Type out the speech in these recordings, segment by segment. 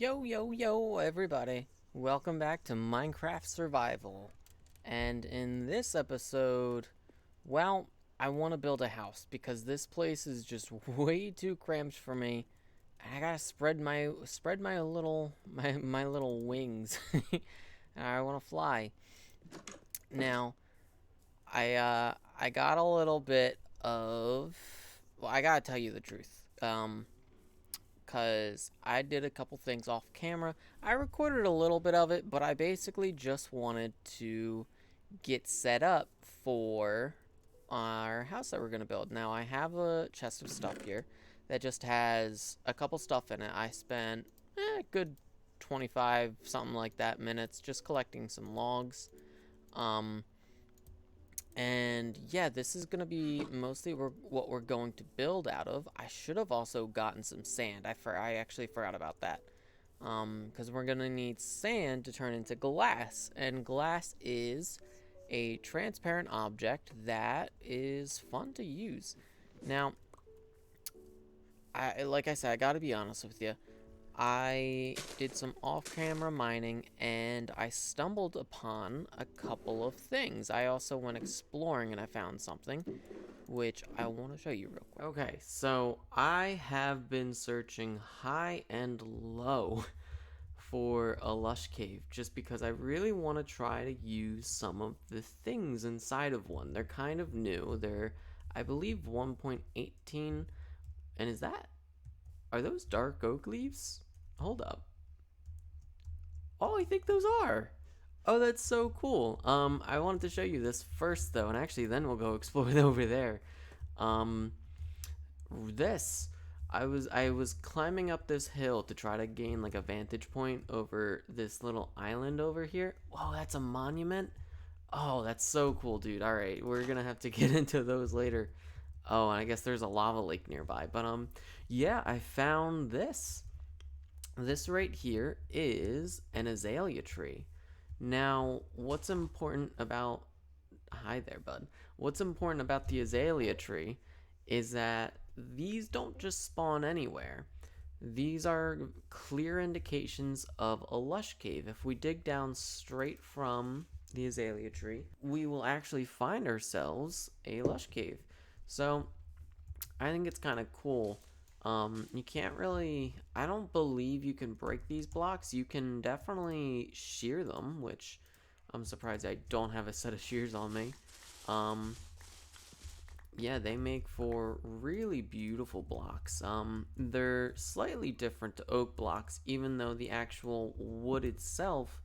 Yo, yo, yo, everybody. Welcome back to Minecraft Survival. And in this episode, well, I want to build a house because this place is just way too cramped for me. And I gotta spread my little wings. I want to fly. Now, I got a little bit of well, I gotta tell you the truth. Because I did a couple things off camera. I recorded a little bit of it, but I basically just wanted to get set up for our house that we're going to build. Now, I have a chest of stuff here that just has a couple stuff in it. I spent a good 25, something like that, minutes just collecting some logs. Um, and yeah, this is going to be mostly what we're going to build out of. I should have also gotten some sand. I actually forgot about that. Because we're going to need sand to turn into glass. And glass is a transparent object that is fun to use. Now, like I said, I got to be honest with you. I did some off-camera mining and I stumbled upon a couple of things. I also went exploring and I found something which I want to show you real quick. Okay, so I have been searching high and low for a lush cave just because I really want to try to use some of the things inside of one. They're kind of new. They're, I believe, 1.18. And are those dark oak leaves? Hold up. Oh, I think those are. Oh, that's so cool. I wanted to show you this first though, and actually then we'll go explore over there. Um, this I was climbing up this hill to try to gain like a vantage point over this little island over here. Whoa, that's a monument. Oh, that's so cool, dude. All right, we're gonna have to get into those later. Oh, and I guess there's a lava lake nearby. But yeah, I found this. This right here is an azalea tree. Now, what's important about hi there, bud. What's important about the azalea tree is that these don't just spawn anywhere. These are clear indications of a lush cave. If we dig down straight from the azalea tree, we will actually find ourselves a lush cave. So, I think it's kind of cool. You can't really, I don't believe you can break these blocks. You can definitely shear them, which I'm surprised I don't have a set of shears on me. Um, yeah, they make for really beautiful blocks. They're slightly different to oak blocks, even though the actual wood itself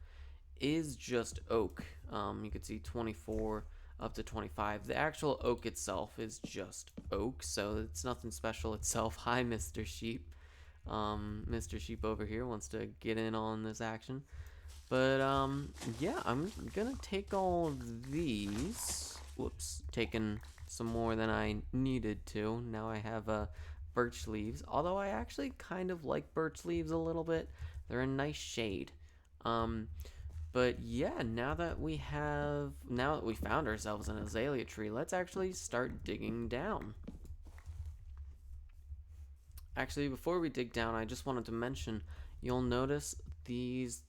is just oak. You could see 24 up to 25. The actual oak itself is just oak, so it's nothing special itself. Hi, Mr. Sheep. Mr. Sheep over here wants to get in on this action. But, yeah, I'm gonna take all of these. Whoops, taking some more than I needed to. Now I have, birch leaves. Although I actually kind of like birch leaves a little bit. They're a nice shade. Um, but yeah, now that we found ourselves an azalea tree, let's actually start digging down. Actually, before we dig down, I just wanted to mention, you'll notice these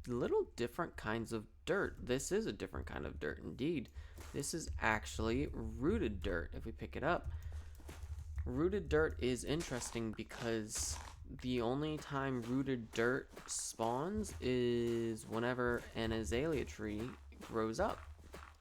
little different kinds of dirt. This is a different kind of dirt indeed. This is actually rooted dirt if we pick it up. Rooted dirt is interesting because the only time rooted dirt spawns is whenever an azalea tree grows up.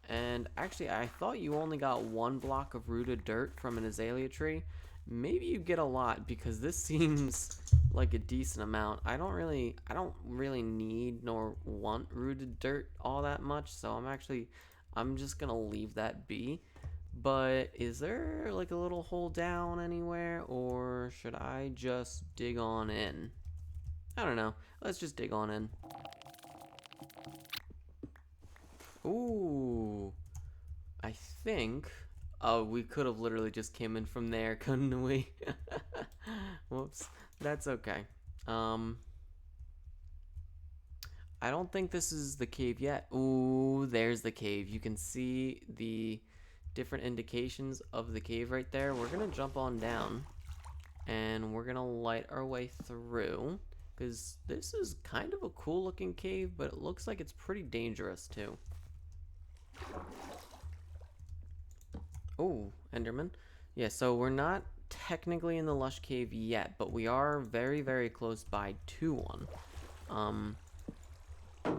And actually, I thought you only got one block of rooted dirt from an azalea tree. Maybe you get a lot because this seems like a decent amount. I don't really need nor want rooted dirt all that much, so I'm just gonna leave that be. But is there like a little hole down anywhere, or should I just dig on in? I don't know. Let's just dig on in. Ooh, I think. Oh, we could have literally just came in from there, couldn't we? Whoops. That's okay. Um, I don't think this is the cave yet. Ooh, there's the cave. You can see the different indications of the cave right there. We're gonna jump on down and we're gonna light our way through. because this is kind of a cool looking cave, but it looks like it's pretty dangerous too. Oh, Enderman. Yeah, so we're not technically in the Lush Cave yet, but we are very, very close by to one.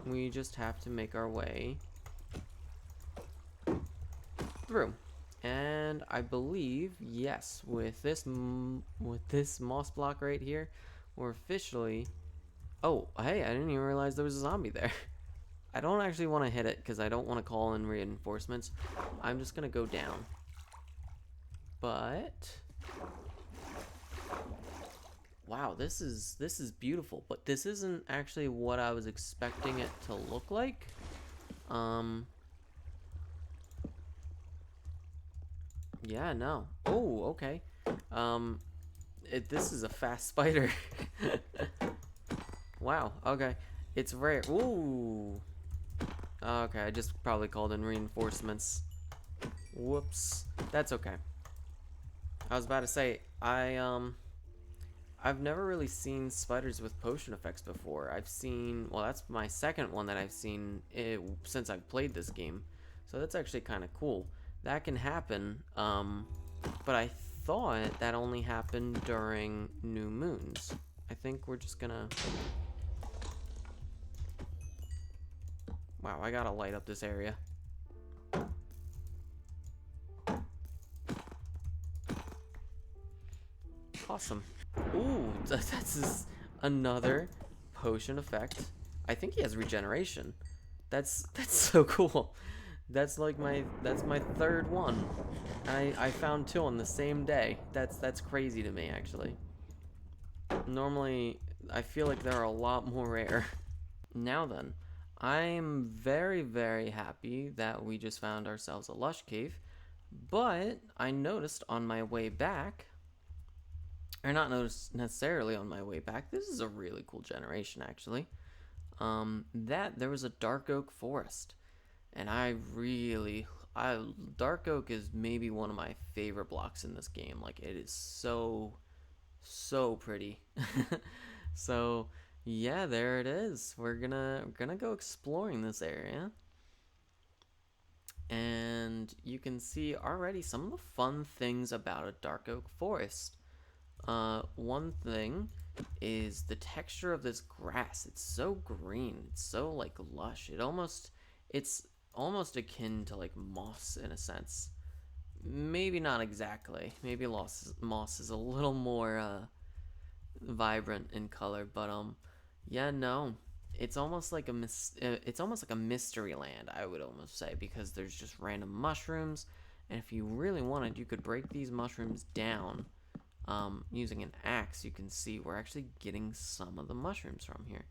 We just have to make our way through. And I believe, yes, with this moss block right here, we're officially... Oh, hey, I didn't even realize there was a zombie there. I don't actually want to hit it because I don't want to call in reinforcements. I'm just going to go down. But... Wow, this is beautiful, but this isn't actually what I was expecting it to look like. Yeah, no. Oh, okay. This is a fast spider. Wow, okay. It's rare. Ooh. Okay, I just probably called in reinforcements. Whoops. That's okay. I was about to say, I've never really seen spiders with potion effects before. I've seen, well, that's my second one that I've seen since I've played this game. So that's actually kind of cool. That can happen, but I thought that only happened during new moons. I think we're just gonna... Wow, I gotta light up this area. Awesome. Ooh, that's another potion effect. I think he has regeneration. That's so cool. That's like my third one. I found two on the same day. That's crazy to me, actually. Normally, I feel like they're a lot more rare. Now then, I'm very, very happy that we just found ourselves a lush cave, but I noticed on my way back, or not noticed necessarily on my way back, this is a really cool generation actually, that there was a dark oak forest. And dark oak is maybe one of my favorite blocks in this game. Like, it is so pretty. So yeah, there it is. We're gonna go exploring this area, and you can see already some of the fun things about a dark oak forest. One thing is the texture of this grass. It's so green. It's so like lush. It's almost akin to like moss in a sense. Maybe not exactly. Maybe moss is a little more vibrant in color, but yeah, no. It's almost like a mystery land, I would almost say, because there's just random mushrooms, and if you really wanted, you could break these mushrooms down using an axe. You can see we're actually getting some of the mushrooms from here.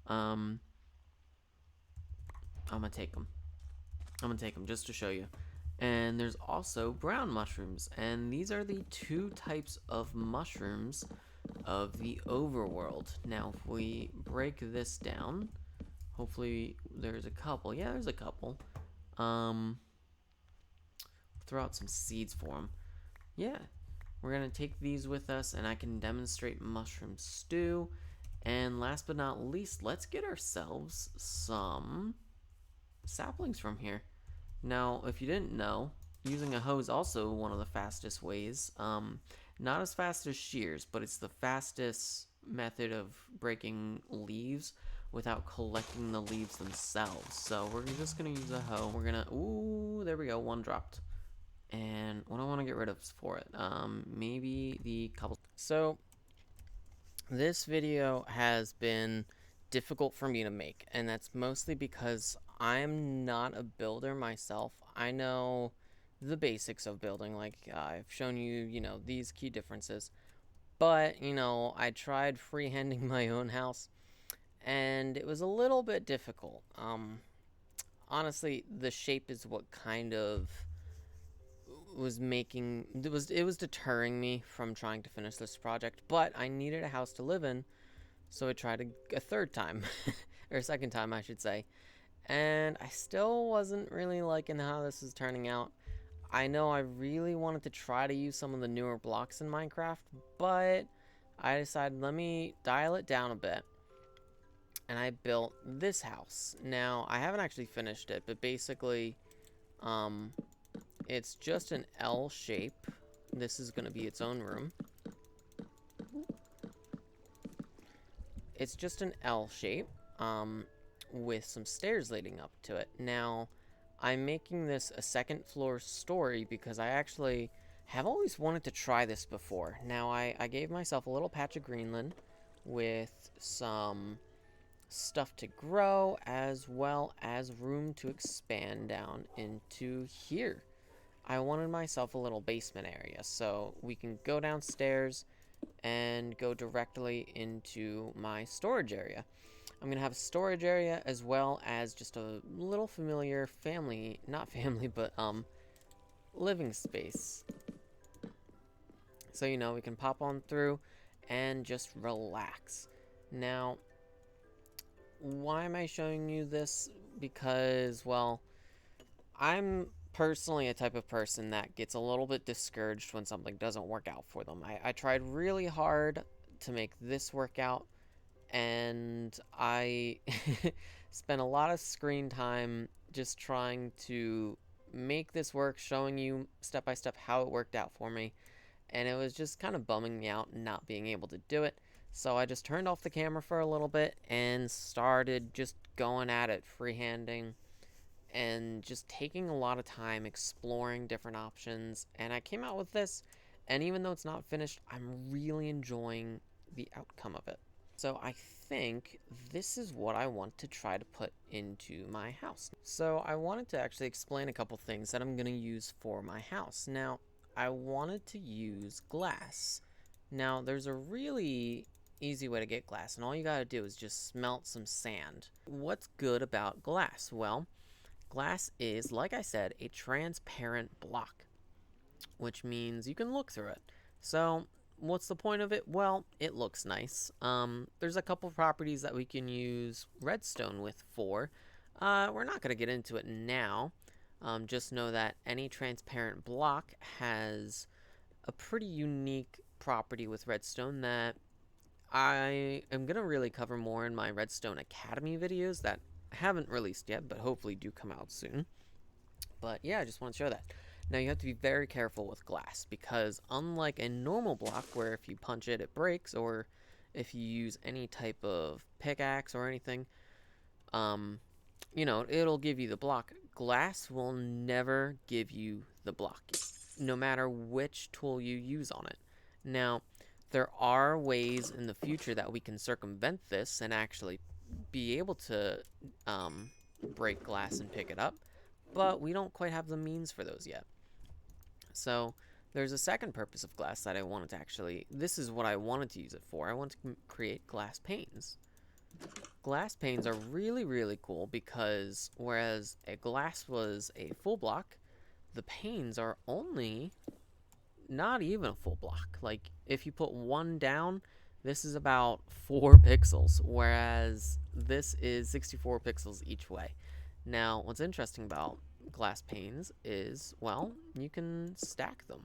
I'm gonna take them. Just to show you. And there's also brown mushrooms, and these are the two types of mushrooms of the overworld. Now, if we break this down, hopefully there's a couple. Yeah, there's a couple. Throw out some seeds for them. Yeah, we're gonna take these with us, and I can demonstrate mushroom stew. And last but not least, let's get ourselves some saplings from here. Now, if you didn't know, using a hoe is also one of the fastest ways. Not as fast as shears, but it's the fastest method of breaking leaves without collecting the leaves themselves. So we're just gonna use a hoe. We're gonna, ooh, there we go, one dropped. And what do I want to get rid of for it? Maybe the cobble. So this video has been difficult for me to make, and that's mostly because I'm not a builder myself. I know the basics of building, like I've shown you, these key differences. But, I tried freehanding my own house, and it was a little bit difficult. Honestly, the shape is what kind of was deterring me from trying to finish this project. But I needed a house to live in, so I tried a third time, or a second time, I should say. And I still wasn't really liking how this is turning out. I know I really wanted to try to use some of the newer blocks in Minecraft, but I decided let me dial it down a bit, and I built this house. Now, I haven't actually finished it, but basically, um, it's just an L shape. This is going to be its own room. It's just an L shape, with some stairs leading up to it. Now, I'm making this a second floor story because I actually have always wanted to try this before. Now, I gave myself a little patch of Greenland with some stuff to grow as well as room to expand down into here. I wanted myself a little basement area so we can go downstairs and go directly into my storage area. I'm gonna have a storage area as well as just a little familiar family, not family, but living space. So, you know, we can pop on through and just relax. Now, why am I showing you this? Because, well, I'm personally a type of person that gets a little bit discouraged when something doesn't work out for them. I tried really hard to make this work out, and I spent a lot of screen time just trying to make this work, showing you step by step how it worked out for me, and it was just kind of bumming me out not being able to do it. So I just turned off the camera for a little bit and started just going at it, freehanding, and just taking a lot of time exploring different options. And I came out with this, and even though it's not finished, I'm really enjoying the outcome of it. So I think this is what I want to try to put into my house. So I wanted to actually explain a couple things that I'm going to use for my house. Now, I wanted to use glass. Now, there's a really easy way to get glass, and all you gotta do is just smelt some sand. What's good about glass? Well, glass is, like I said, a transparent block, which means you can look through it. So, what's the point of it? Well, it looks nice. There's a couple properties that we can use redstone with for. We're not going to get into it now. Just know that any transparent block has a pretty unique property with redstone that I am going to really cover more in my Redstone Academy videos that haven't released yet, but hopefully do come out soon. But yeah, I just want to show that. Now, you have to be very careful with glass because unlike a normal block where if you punch it, it breaks, or if you use any type of pickaxe or anything, you know, it'll give you the block. Glass will never give you the block, no matter which tool you use on it. Now, there are ways in the future that we can circumvent this and actually be able to break glass and pick it up, but we don't quite have the means for those yet. So there's a second purpose of glass that I wanted to actually, this is what I wanted to use it for. I want to create glass panes. Glass panes are really, really cool because whereas a glass was a full block, the panes are only not even a full block. Like, if you put one down, this is about 4 pixels, whereas this is 64 pixels each way. Now, what's interesting about glass panes is, well, you can stack them.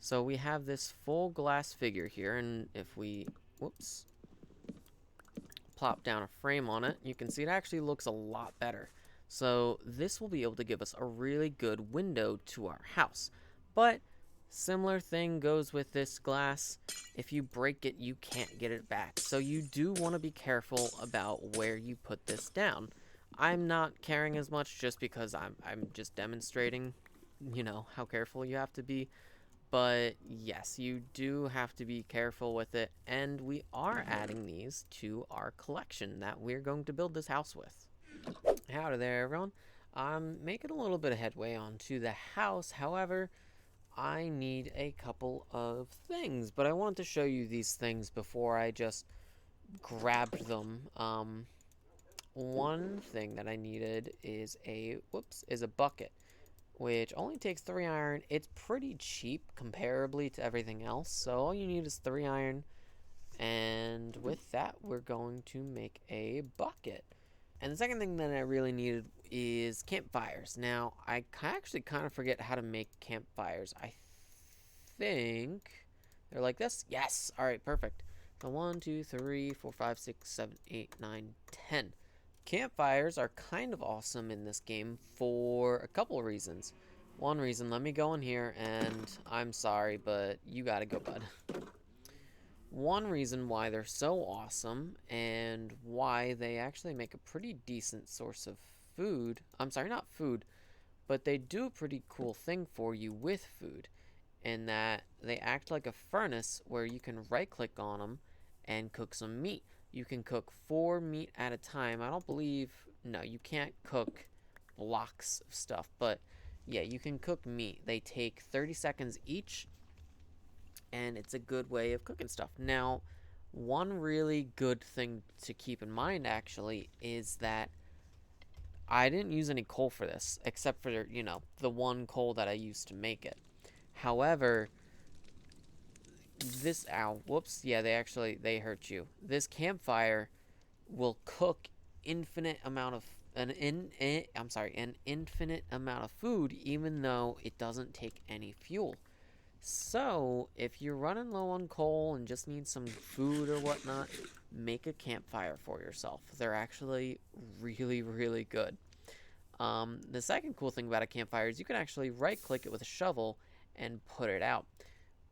So we have this full glass figure here, and if we, whoops, plop down a frame on it, you can see it actually looks a lot better. So this will be able to give us a really good window to our house. But similar thing goes with this glass. If you break it, you can't get it back. So you do want to be careful about where you put this down. I'm not caring as much just because I'm just demonstrating, you know, how careful you have to be. But yes, you do have to be careful with it. And we are adding these to our collection that we're going to build this house with. Howdy there, everyone. I'm making a little bit of headway onto the house. However, I need a couple of things, but I want to show you these things before I just grabbed them. One thing that I needed is a bucket, which only takes 3 iron. It's pretty cheap comparably to everything else, so all you need is 3 iron, and with that, we're going to make a bucket. And the second thing that I really needed is campfires. Now, I actually kind of forget how to make campfires. I think they're like this. Yes! Alright, perfect. 1, 2, 3, 4, 5, 6, 7, 8, 9, 10. Campfires are kind of awesome in this game for a couple of reasons. One reason, let me go in here, and I'm sorry, but you gotta go, bud. One reason why they're so awesome, and why they actually make a pretty decent source of food. I'm sorry, not food, but they do a pretty cool thing for you with food, in that they act like a furnace where you can right-click on them and cook some meat. You can cook 4 meat at a time. I don't believe... No, you can't cook blocks of stuff, but yeah, you can cook meat. They take 30 seconds each, and it's a good way of cooking stuff. Now, one really good thing to keep in mind, actually, is that I didn't use any coal for this, except for, you know, the one coal that I used to make it. However, this... Ow, whoops, yeah, they hurt you. This campfire will cook infinite amount of... an infinite amount of food, even though it doesn't take any fuel. So, if you're running low on coal and just need some food or whatnot, make a campfire for yourself. They're actually really, really good. The second cool thing about a campfire is you can actually right-click it with a shovel and put it out.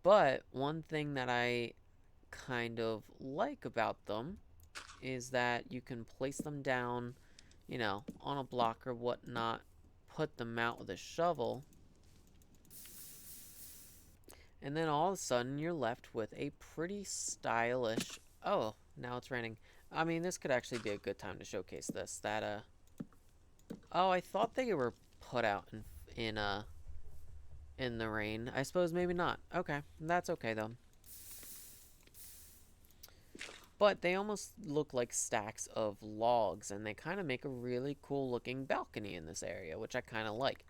But one thing that I kind of like about them is that you can place them down, you know, on a block or whatnot, put them out with a shovel, and then all of a sudden, you're left with a pretty stylish... Oh, now it's raining. I mean, this could actually be a good time to showcase this. Oh, I thought they were put out in the rain. I suppose maybe not. Okay, that's okay, though. But they almost look like stacks of logs, and they kind of make a really cool-looking balcony in this area, which I kind of like.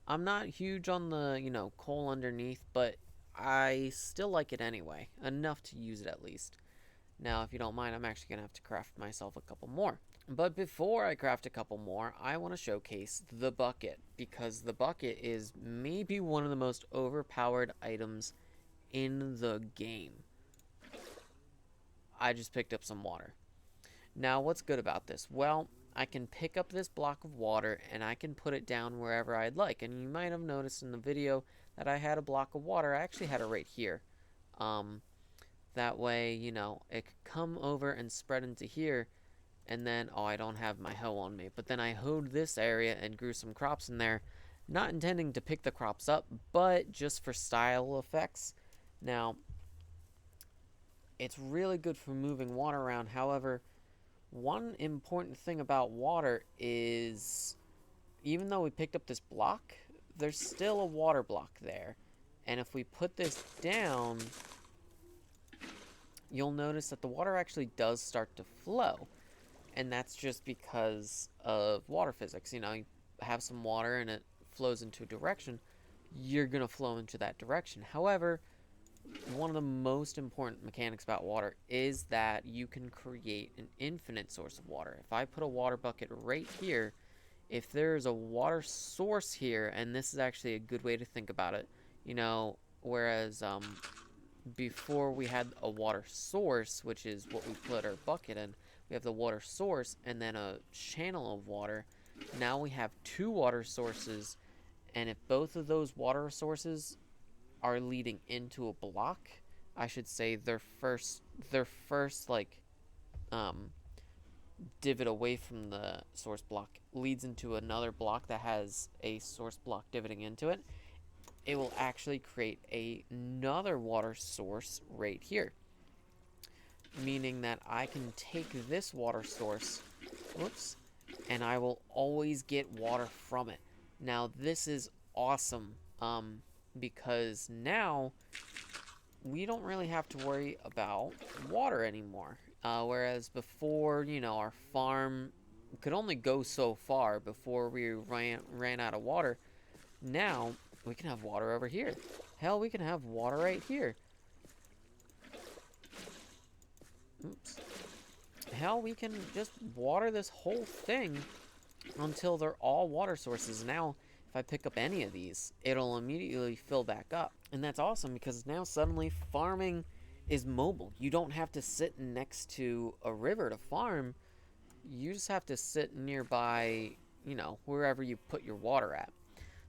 I'm not huge on the, you know, coal underneath, but I still like it anyway. Enough to use it at least. Now, if you don't mind, I'm actually going to have to craft myself a couple more. But before I craft a couple more, I want to showcase the bucket, because the bucket is maybe one of the most overpowered items in the game. I just picked up some water. Now, what's good about this? Well, I can pick up this block of water and I can put it down wherever I'd like. And you might have noticed in the video that I had a block of water. I actually had it right here. That way, you know, it could come over and spread into here. And then, oh, I don't have my hoe on me. But then I hoed this area and grew some crops in there. Not intending to pick the crops up, but just for style effects. Now, it's really good for moving water around. However, one important thing about water is, even though we picked up this block, there's still a water block there. And if we put this down, you'll notice that the water actually does start to flow. And that's just because of water physics. You know, you have some water and it flows into a direction, you're going to flow into that direction. However, one of the most important mechanics about water is that you can create an infinite source of water. If I put a water bucket right here, if there's a water source here, and this is actually a good way to think about it, you know, whereas before we had a water source, which is what we put our bucket in, we have the water source and then a channel of water. Now we have 2 water sources, and if both of those water sources are leading into a block, I should say their first like divot away from the source block leads into another block that has a source block divoting into it, it will actually create another water source right here. Meaning that I can take this water source, whoops, and I will always get water from it. Now this is awesome, because now we don't really have to worry about water anymore. Whereas before, you know, our farm could only go so far before we ran out of water. Now we can have water over here. Hell, we can have water right here. Oops. Hell, we can just water this whole thing until they're all water sources. Now, if I pick up any of these, it'll immediately fill back up. And that's awesome, because now suddenly farming is mobile. You don't have to sit next to a river to farm. You just have to sit nearby, you know, wherever you put your water at.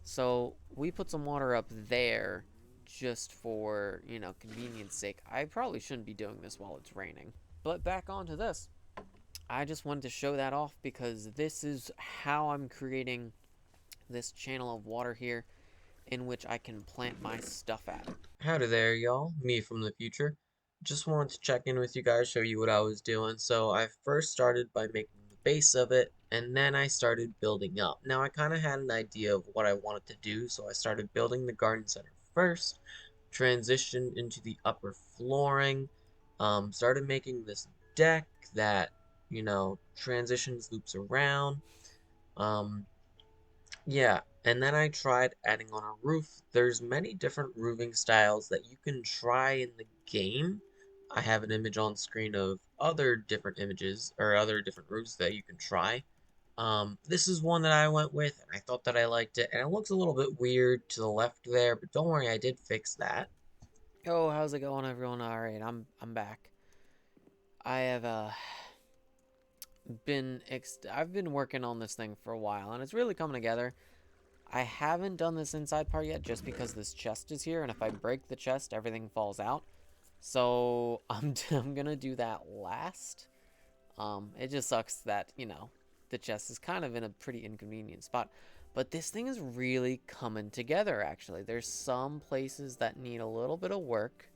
So we put some water up there just for, you know, convenience sake. I probably shouldn't be doing this while it's raining. But back onto this. I just wanted to show that off because this is how I'm creating this channel of water here in which I can plant my stuff at. Howdy there, y'all. Me from the future. Just wanted to check in with you guys, show you what I was doing. So I first started by making the base of it, and then I started building up. Now I kind of had an idea of what I wanted to do, so I started building the garden center first, transitioned into the upper flooring, started making this deck that, transitions, loops around. Um, yeah, and then I tried adding on a roof. There's many different roofing styles that you can try in the game. I have an image on screen of other different images or other different roofs that you can try. This is one that I went with, and I thought that I liked it, and it looks a little bit weird to the left there, but don't worry, I did fix that. Oh, how's it going, everyone? All right, I'm back. I have I've been working on this thing for a while, and it's really coming together. I haven't done this inside part yet, just because this chest is here, and if I break the chest, everything falls out. So I'm gonna do that last. It just sucks that, you know, the chest is kind of in a pretty inconvenient spot. But this thing is really coming together, actually. There's some places that need a little bit of work.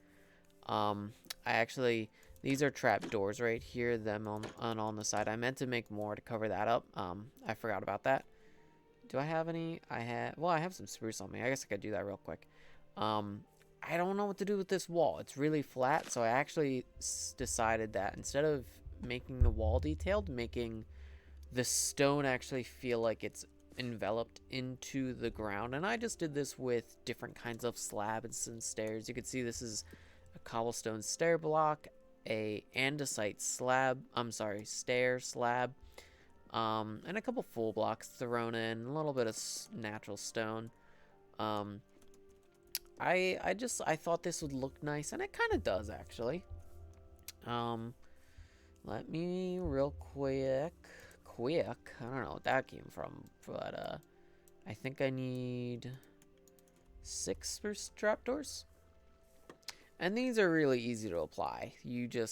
Um, I actually, these are trap doors right here, them on the side. I meant to make more to cover that up. I forgot about that. Do I have any? Well, I have some spruce on me. I guess I could do that real quick. Um, I don't know what to do with this wall. It's really flat, so I actually decided that instead of making the wall detailed, making the stone actually feel like it's enveloped into the ground. And I just did this with different kinds of slabs and stairs. You can see this is a cobblestone stair block, a andesite slab, stair slab, and a couple full blocks thrown in, a little bit of natural stone. Um, I thought this would look nice, and it kind of does actually. Um, Let me real quick. I don't know what that came from, but I think I need 6 spruce trapdoors. And these are really easy to apply.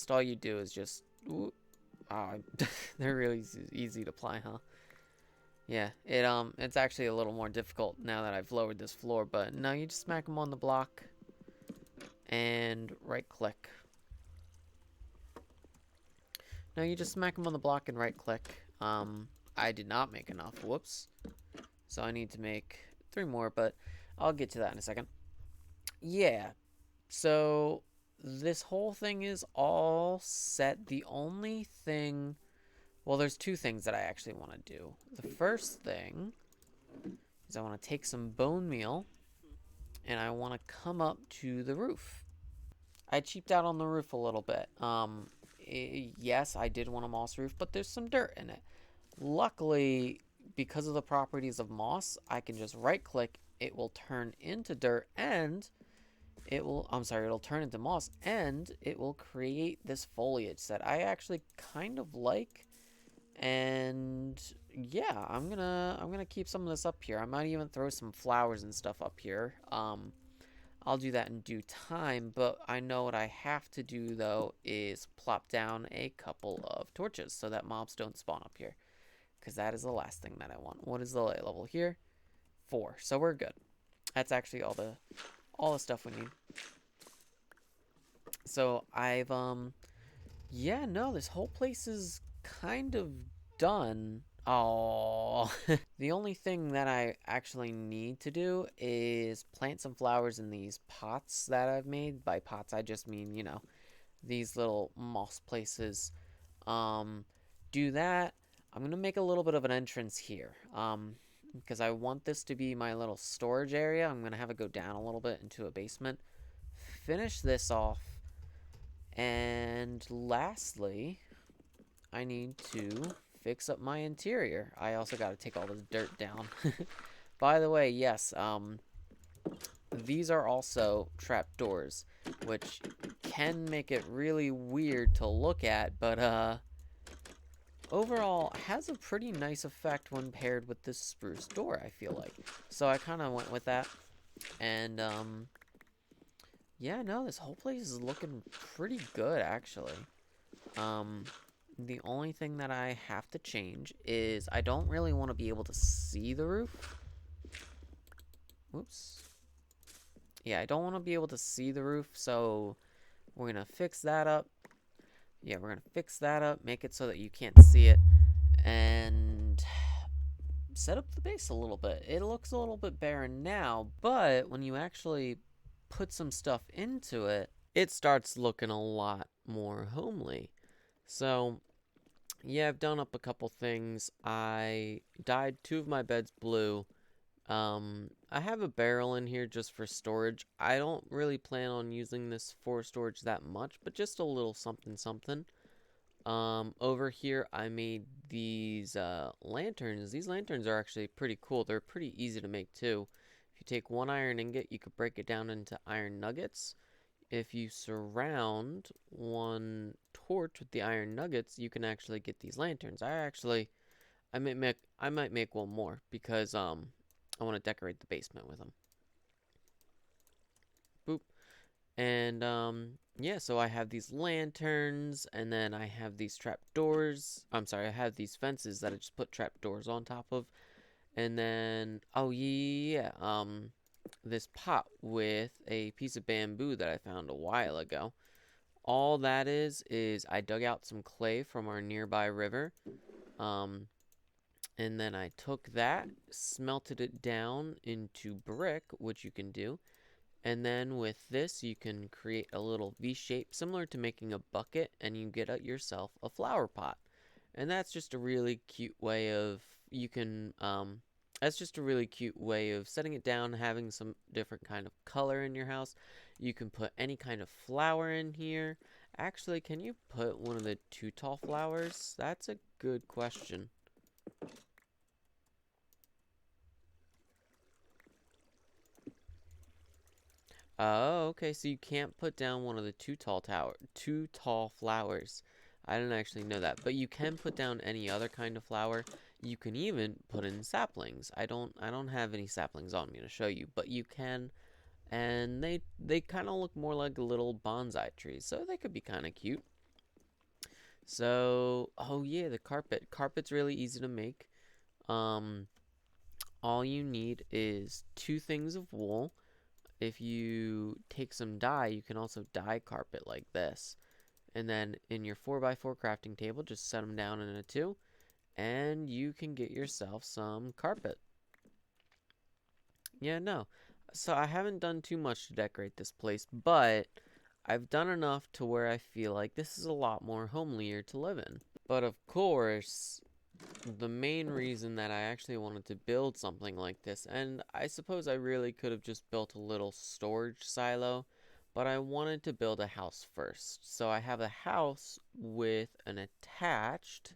All you do is just, ooh, oh, they're really easy to apply, huh? Yeah, it's actually a little more difficult now that I've lowered this floor, but no, you just smack them on the block and right click. No, you just smack them on the block and right click. I did not make enough, whoops. So I need to make 3 more, but I'll get to that in a second. Yeah, so this whole thing is all set. The only thing, well, there's 2 things that I actually want to do. The first thing is I want to take some bone meal and I want to come up to the roof. I cheaped out on the roof a little bit. Yes, I did want a moss roof, but there's some dirt in it. Luckily, because of the properties of moss, I can just right click, it will turn into dirt, and it'll turn into moss, and it will create this foliage that I actually kind of like. And yeah, I'm gonna keep some of this up here. I might even throw some flowers and stuff up here. I'll do that in due time, but I know what I have to do, though, is plop down a couple of torches so that mobs don't spawn up here, because that is the last thing that I want. What is the light level here? 4, so we're good. That's actually all the stuff we need. So yeah, no, this whole place is kind of done. Oh, the only thing that I actually need to do is plant some flowers in these pots that I've made. By pots, I just mean, you know, these little moss places. Um, do that. I'm gonna make a little bit of an entrance here. Because I want this to be my little storage area. I'm gonna have it go down a little bit into a basement. Finish this off. And lastly, I need to fix up my interior. I also got to take all this dirt down. By the way, yes, these are also trapdoors, which can make it really weird to look at, but overall has a pretty nice effect when paired with this spruce door, I feel like. So I kind of went with that, and yeah, no, this whole place is looking pretty good, actually. Um, the only thing that I have to change is I don't really want to be able to see the roof. Whoops. Yeah, I don't want to be able to see the roof, so we're going to fix that up. Yeah, we're going to fix that up, make it so that you can't see it, and set up the base a little bit. It looks a little bit barren now, but when you actually put some stuff into it, it starts looking a lot more homely. So, yeah, I've done up a couple things. I dyed 2 of my beds blue. I have a barrel in here just for storage. I don't really plan on using this for storage that much, but just a little something something. Over here I made these lanterns. These lanterns are actually pretty cool. They're pretty easy to make too. If you take 1 iron ingot, you could break it down into iron nuggets. If you surround 1 torch with the iron nuggets, you can actually get these lanterns. I might make 1 more because I want to decorate the basement with them. Boop. And yeah, so I have these lanterns, and then I have these trap doors. I'm sorry, I have these fences that I just put trap doors on top of. And then oh yeah, this pot with a piece of bamboo that I found a while ago. All that is I dug out some clay from our nearby river. Um and then I took that, smelted it down into brick, which you can do. And then with this, you can create a little V shape similar to making a bucket, and you get yourself a flower pot. And that's just a really cute way of that's just a really cute way of setting it down, having some different kind of color in your house. You can put any kind of flower in here. Actually, can you put one of the 2 tall flowers? That's a good question. Oh, okay. So you can't put down one of the two tall flowers. I didn't actually know that, but you can put down any other kind of flower. You can even put in saplings. I don't have any saplings on me to show you, but you can, and they kind of look more like little bonsai trees, so they could be kind of cute. So, oh yeah, the carpet. Carpet's really easy to make. Um, all you need is 2 things of wool. If you take some dye, you can also dye carpet like this. And then in your 4x4 crafting table, just set them down in a 2, and you can get yourself some carpet. Yeah, no. So I haven't done too much to decorate this place, but I've done enough to where I feel like this is a lot more homelier to live in. But of course, the main reason that I actually wanted to build something like this, and I suppose I really could have just built a little storage silo, but I wanted to build a house first. So I have a house with an attached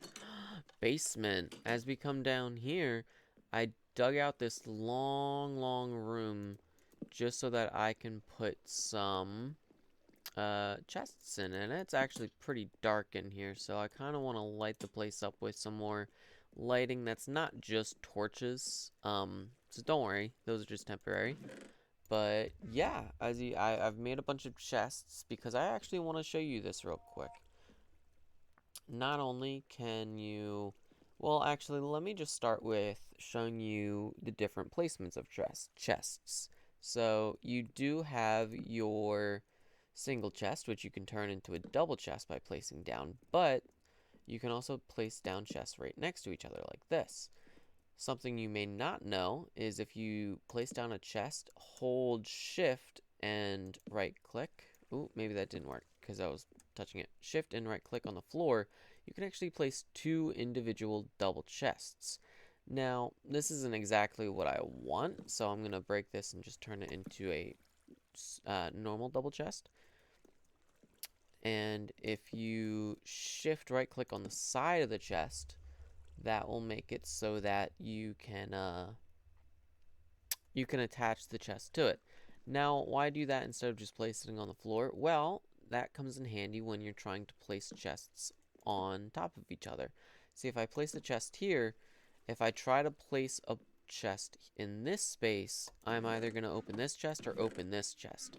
basement. As we come down here, I dug out this long room just so that I can put some chests in, and it's actually pretty dark in here, so I kind of want to light the place up with some more lighting that's not just torches. So don't worry, those are just temporary. But yeah, I've made a bunch of chests because I actually want to show you this real quick. Not only can you, well, actually, let me just start with showing you the different placements of chests. So you do have your single chest, which you can turn into a double chest by placing down, but you can also place down chests right next to each other like this. Something you may not know is if you place down a chest, hold shift and right click. Ooh, maybe that didn't work because I was touching it. Shift and right click on the floor, you can actually place 2 individual double chests. Now, this isn't exactly what I want, so I'm going to break this and just turn it into a normal double chest. And if you shift right click on the side of the chest, that will make it so that you can attach the chest to it. Now, why do that instead of just placing it on the floor? Well, that comes in handy when you're trying to place chests on top of each other. See, if I place a chest here, if I try to place a chest in this space, I'm either going to open this chest or open this chest.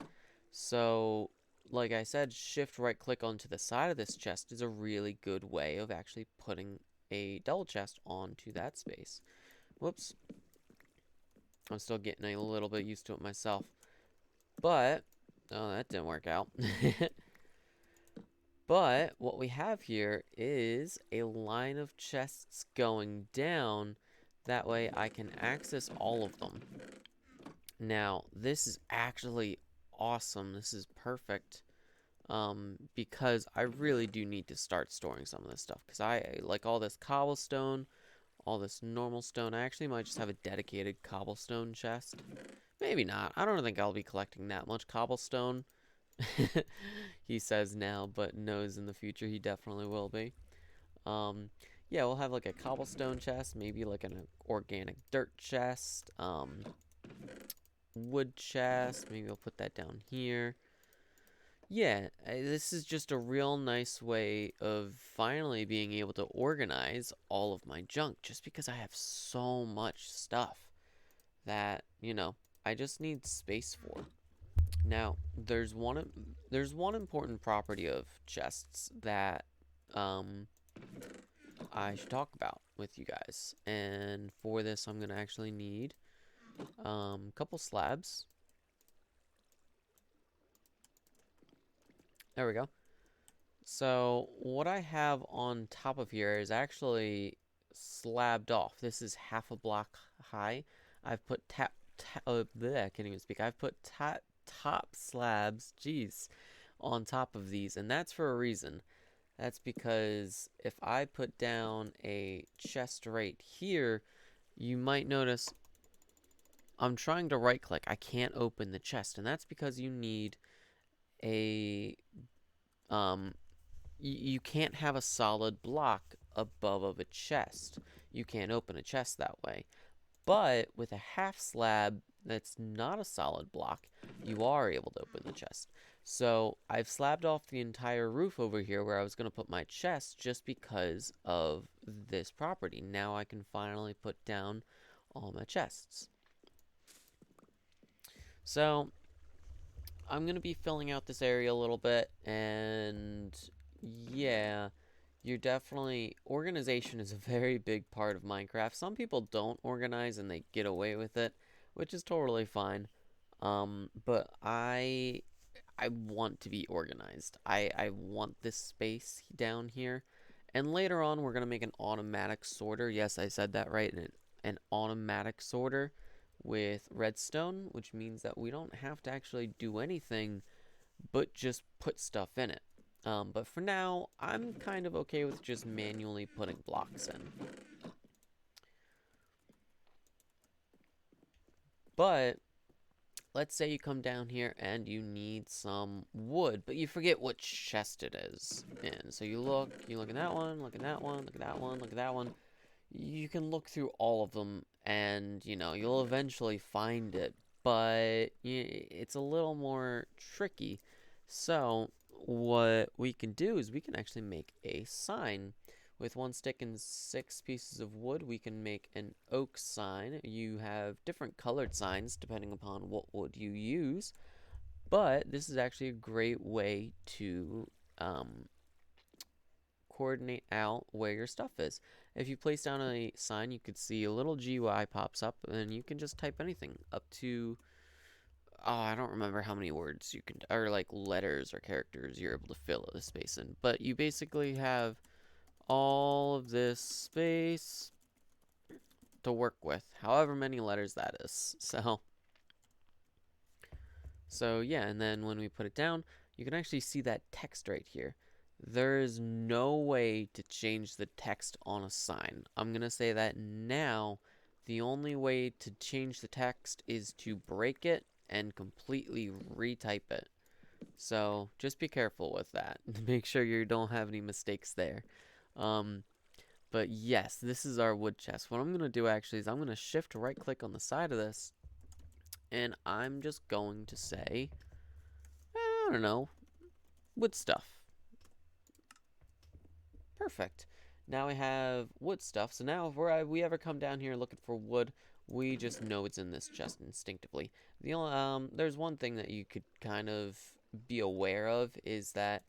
So, like I said, shift right click onto the side of this chest is a really good way of actually putting a double chest onto that space. Whoops. I'm still getting a little bit used to it myself. But, oh, that didn't work out. But what we have here is a line of chests going down. That way I can access all of them. Now, this is actually awesome. This is perfect. Because I really do need to start storing some of this stuff. Because I like all this cobblestone, all this normal stone. I actually might just have a dedicated cobblestone chest. Maybe not. I don't think I'll be collecting that much cobblestone. He says now, but knows in the future he definitely will be. Um, yeah, we'll have like a cobblestone chest, maybe like an organic dirt chest, wood chest. Maybe we'll put that down here. Yeah, this is just a real nice way of finally being able to organize all of my junk just because I have so much stuff that, I just need space for. Now, there's one important property of chests that I should talk about with you guys. And for this, I'm going to actually need a couple slabs. There we go. So, what I have on top of here is actually slabbed off. This is half a block high. I've put bleh, I can't even speak. I've put top slabs, jeez, on top of these, and that's for a reason. That's because if I put down a chest right here, you might notice I'm trying to right click. I can't open the chest, and that's because you need a you can't have a solid block above of a chest. You can't open a chest that way. But with a half slab that's not a solid block, you are able to open the chest. So I've slabbed off the entire roof over here where I was going to put my chest just because of this property. Now I can finally put down all my chests. So I'm going to be filling out this area a little bit, and yeah, organization is a very big part of Minecraft. Some people don't organize and they get away with it, which is totally fine. But I want to be organized. I want this space down here. And later on, we're going to make an automatic sorter. Yes, I said that right. An automatic sorter with redstone, which means that we don't have to actually do anything but just put stuff in it. But for now, I'm kind of okay with just manually putting blocks in. But let's say you come down here and you need some wood, but you forget which chest it is in. So you look at that one, look at that one, look at that one, look at that one. You can look through all of them and, you'll eventually find it, but it's a little more tricky. So what we can do is we can actually make a sign. With one stick and 6 pieces of wood, we can make an oak sign. You have different colored signs depending upon what wood you use, but this is actually a great way to coordinate out where your stuff is. If you place down a sign, you could see a little GUI pops up, and you can just type anything up to, I don't remember how many words you can, or like letters or characters you're able to fill the space in, but you basically have all of this space to work with, however many letters that is. So yeah, and then when we put it down, you can actually see that text right here. There is no way to change the text on a sign. I'm gonna say that now. The only way to change the text is to break it and completely retype it. So just be careful with that. Make sure you don't have any mistakes there. But yes, this is our wood chest. What I'm going to do actually is I'm going to shift right click on the side of this, And I'm just going to say, I don't know, wood stuff. Perfect. Now we have wood stuff. So now if we ever come down here looking for wood, we just know it's in this chest instinctively. There's one thing that you could kind of be aware of is that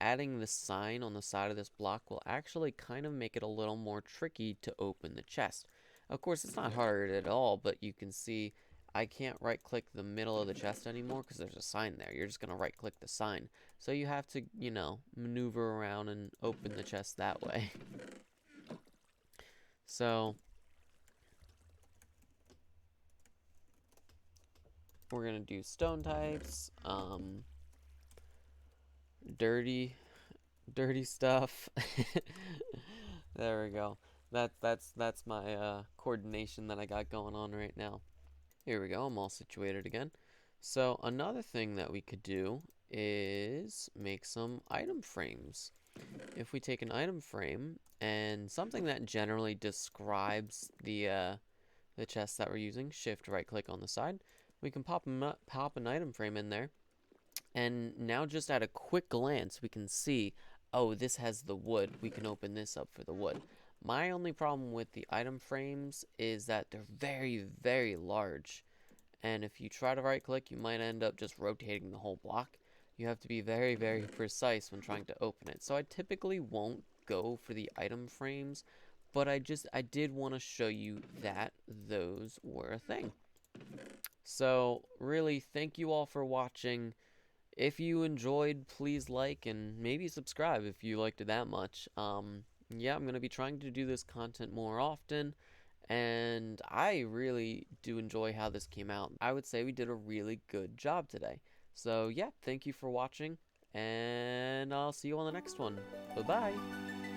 adding the sign on the side of this block will actually kind of make it a little more tricky to open the chest. Of course, it's not hard at all, but you can see I can't right click the middle of the chest anymore because there's a sign there. You're just going to right click the sign. So you have to, maneuver around and open the chest that way. So we're going to do stone types, dirty, dirty stuff. There we go. That's my coordination that I got going on right now. Here we go. I'm all situated again. So another thing that we could do is make some item frames. If we take an item frame and something that generally describes the chest that we're using, shift right click on the side, we can pop an item frame in there, and now just at a quick glance we can see, oh, this has the wood. We can open this up for the wood. My only problem with the item frames is that they're very, very large. And if you try to right click, you might end up just rotating the whole block. You have to be very, very precise when trying to open it. So I typically won't go for the item frames, but I did want to show you that those were a thing. So really, thank you all for watching. If you enjoyed, please like and maybe subscribe if you liked it that much. Yeah, I'm going to be trying to do this content more often, and I really do enjoy how this came out. I would say we did a really good job today. So yeah, thank you for watching, and I'll see you on the next one. Bye-bye.